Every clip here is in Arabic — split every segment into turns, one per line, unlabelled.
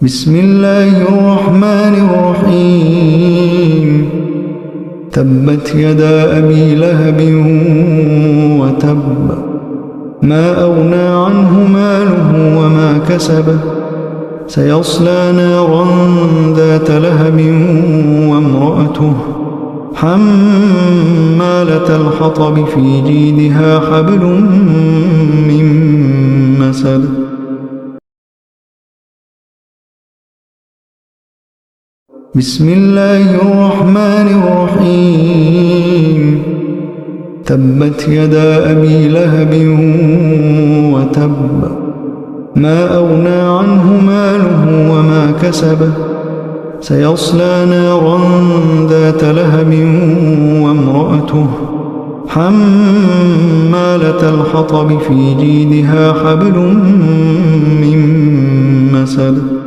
بسم الله الرحمن الرحيم تبت يدا أبي لهب وتب ما أغنى عنه ماله وما كسب سيصلى نارا ذات لهب وامرأته حمالة الحطب في جيدها حبل من مسد بسم الله الرحمن الرحيم تبت يدا أبي لهب وتب ما أغنى عنه ماله وما كسب سيصلى نارا ذات لهب وامرأته حمالة الحطب في جيدها حبل من مسد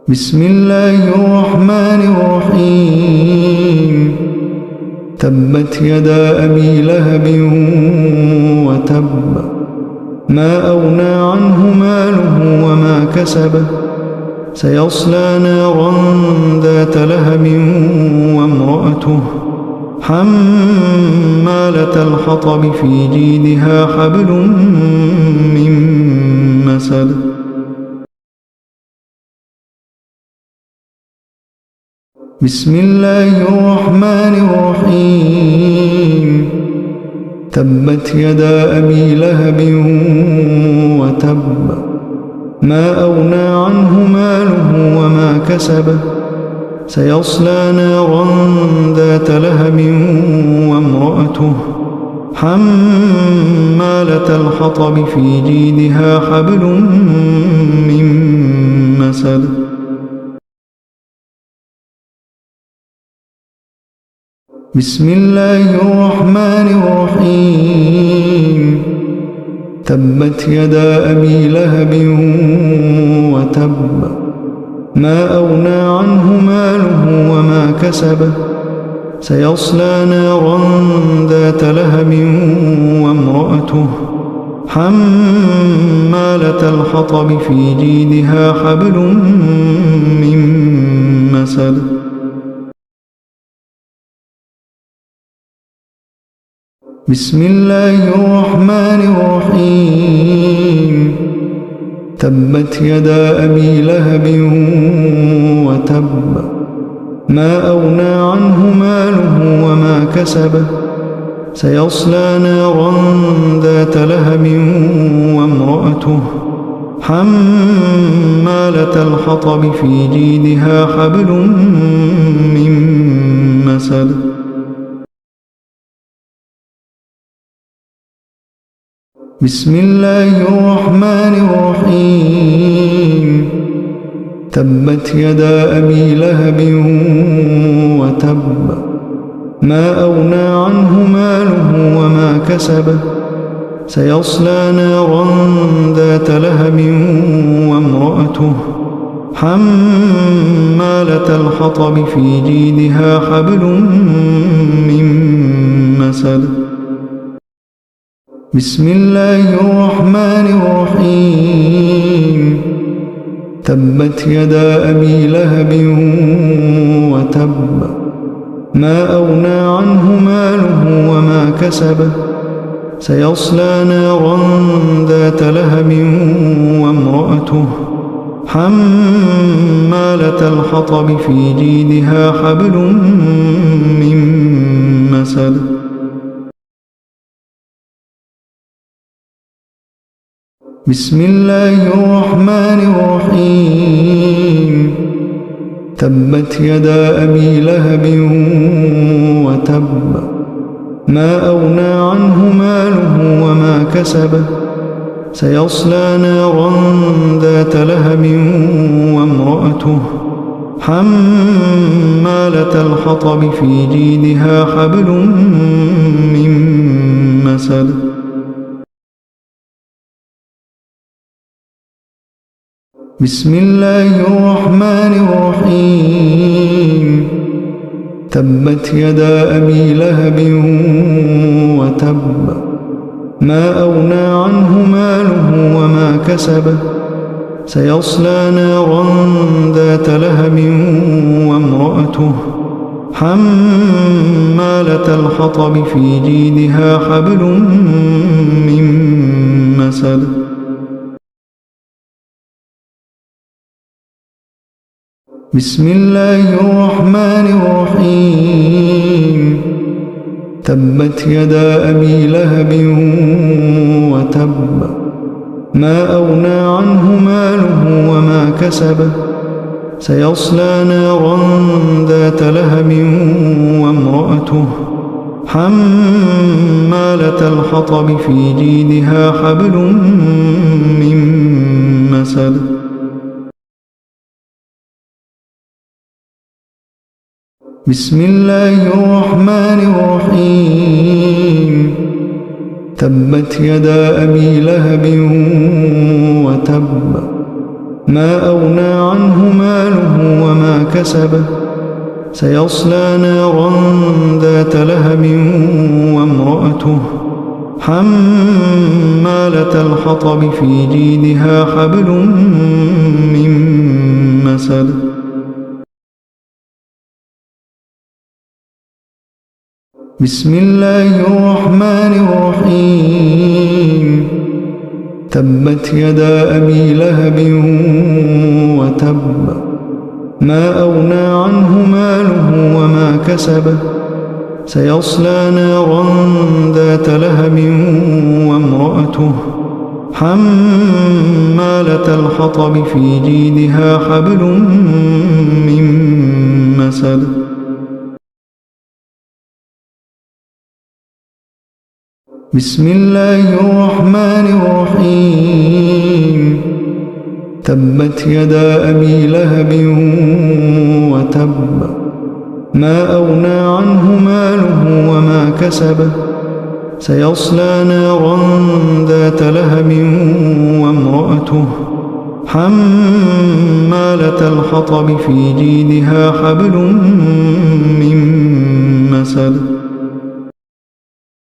بسم الله الرحمن الرحيم تبت يدا أبي لهب وتب ما أغنى عنه ماله وما كسب سيصلى نارا ذات لهب وامرأته حمالة الحطب في جيدها حبل من مسد بسم الله الرحمن الرحيم تبت يدا أبي لهب وتب ما أغنى عنه ماله وما كسب سيصلى نارا ذات لهب وامرأته حمالة الحطب في جيدها حبل من مسد بسم الله الرحمن الرحيم تبت يدا أبي لهب وتب ما أغنى عنه ماله وما كسب سيصلى نارا ذات لهب وامرأته حمالة الحطب في جيدها حبل من مسد بسم الله الرحمن الرحيم تبت يدا أبي لهب وتب ما أغنى عنه ماله وما كسب سيصلى نارا ذات لهب وامرأته حمالة الحطب في جيدها حبل من مسد بسم الله الرحمن الرحيم تبت يدا أبي لهب وتب ما أغنى عنه ماله وما كسب سيصلى نارا ذات لهب وامرأته حمالة الحطب في جيدها حبل من مسد بسم الله الرحمن الرحيم تبت يدا أبي لهب وتب ما أغنى عنه ماله وما كسب سيصلى نارا ذات لهب وامرأته حمالة الحطب في جيدها حبل من مسد بسم الله الرحمن الرحيم تبت يدا أبي لهب وتب ما أغنى عنه ماله وما كسب سيصلى نارا ذات لهب وامرأته حمالة الحطب في جيدها حبل من مسد بسم الله الرحمن الرحيم تبت يدا أبي لهب وتب ما أغنى عنه ماله كسب سيصلى نارا ذات لهب وامرأته حمالة الحطب في جيدها حبل من مسد بسم الله الرحمن الرحيم تبت يدا أبي لهب وتب ما أغنى عنه ماله وما كسب سيصلى نارا ذات لهب وامرأته حمالة الحطب في جيدها حبل من مسد بسم الله الرحمن الرحيم تبت يدا أبي لهب وتب ما أغنى عنه ماله وما كسب سيصلى نارا ذات لهب وامرأته حمالة الحطب في جيدها حبل من مسد بسم الله الرحمن الرحيم تبت يدا أبي لهب وتب ما أغنى عنه ماله وما كسب سيصلى نارا ذات لهب وامرأته حمالة الحطب في جيدها حبل من مسد بسم الله الرحمن الرحيم تبت يدا أبي لهب وتب ما أغنى عنه ماله وما كسب سيصلى نارا ذات لهب وامرأته حمالة الحطب في جيدها حبل من مسد